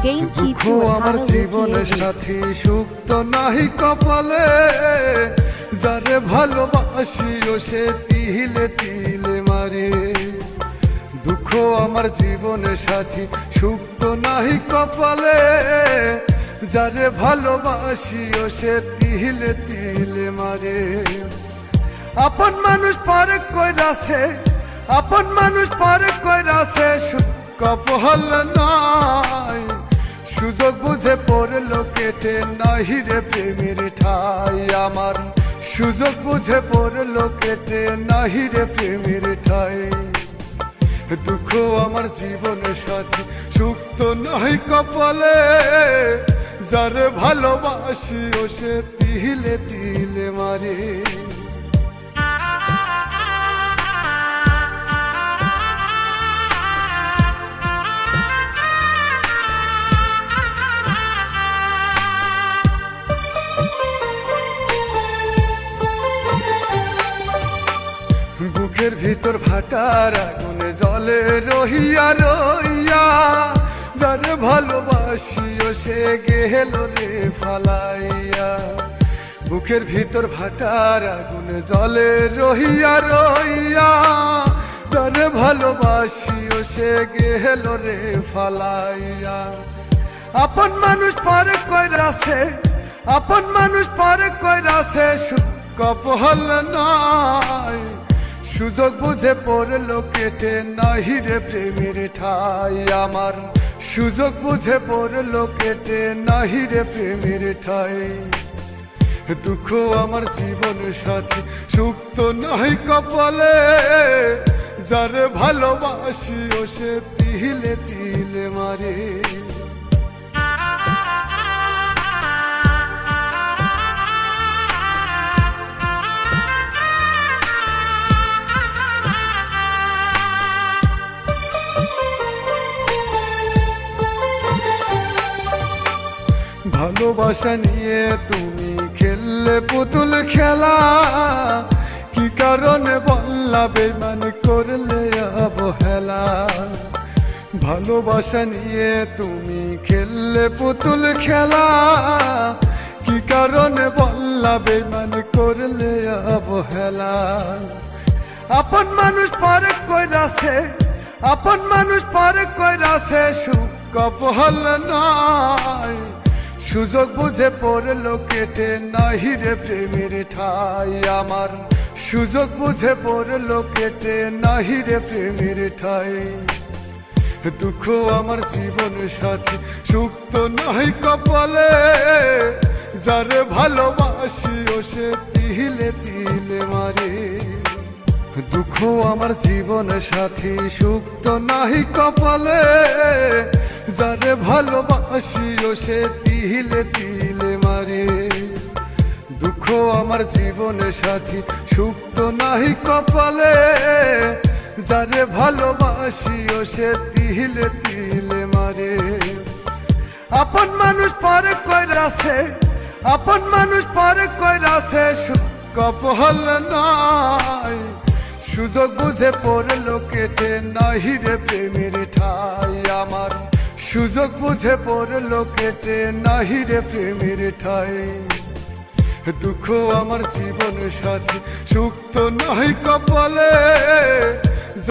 দুঃখ আমার জীবনের সাথী, সুখ তো নাহি কপালে। যারে ভালোবাসি ও সে তিলে তিলে মারে। দুঃখ আমার জীবনের সাথী, সুখ তো নাহি কপালে। যারে ভালোবাসি ও সে তিলে তিলে মারে। আপন মানুষ পরে কইরাছে, আপন মানুষ পরে কইরাছে, কপাল নাই। সুযোগ বুঝে পড়লো কেটে, নাহি রে প্রেমের ঠাই আমার। সুযোগ বুঝে পড়লো কেটে, নাহি রে প্রেমের ঠাই। দুঃখ আমার জীবনের সাথী, সুখ তো নাহি কপালে। যারে ভালোবাসি ও সে তিলে তিলে মারে। বুকের ভিতর ভাটার আগুনে জলে রহিয়া রইয়া। যারে ভালোবাসি ও সে গেল রে ফালাইয়া। বুকের ভিতর ভাটার আগুনে জলে রহিয়া রইয়া। যারে ভালোবাসি ও সে গেল রে ফালাইয়া। আপন মানুষ পরে কইরাছে, আপন মানুষ পরে কইরাছে, কপাল নাই। সুযোগ বুঝে পড়লো কেটে, নাহি রে প্রেমের ঠাই আমার। সুযোগ বুঝে পড়লো কেটে, নাহি রে প্রেমের ঠাই। দুঃখ আমার জীবনের সাথী, সুখ তো নাহি কপালে। যারে ভালোবাসি ও সে তিলে তিলে মারে। ভালোবাসা নিয়ে তুমি খেললে পুতুল খেলা। কি কারণে বললা বেমান করলে অবহেলা। ভালোবাসা নিয়ে তুমি খেললে পুতুল খেলা। কি কারণে বললা বেমান করলে অবহেলা। আপন মানুষ পরে কইরাছে, আপন মানুষ পরে কইরাছে, সুখ কপাল নাই। সুযোগ বুঝে পড়লো কেটে, নাহি রে প্রেমের ঠাই আমার। সুযোগ বুঝে পড়লো কেটে, নাহি রে প্রেমের ঠাই। দুঃখ আমার জীবনের সাথী, সুখ তো নাহি কপালে। যারে ভালোবাসি ও সে তিলে তিলে মারে। দুঃখ আমার জীবনের সাথী, সুখ তো নাহি কপালে। যারে ভালোবাসি ও সে তিলে তিলে মারে। দুঃখ আমার জীবনের সাথী, সুখ তো নাহি কপালে। যারে ভালোবাসি ও সে তিলে তিলে মারে। আপন মানুষ পরে কইরাছে, আপন মানুষ পরে কইরাছে, কপাল নাই। সুযোগ বুঝে পড়লো কেটে, নাহি রে প্রেমের ঠাই আমার। সুযোগ বুঝে পড়লো কেটে, নাহি রে প্রেমের ঠাই। দুঃখ আমার জীবনের সাথী, সুখ তো নাহি কপালে।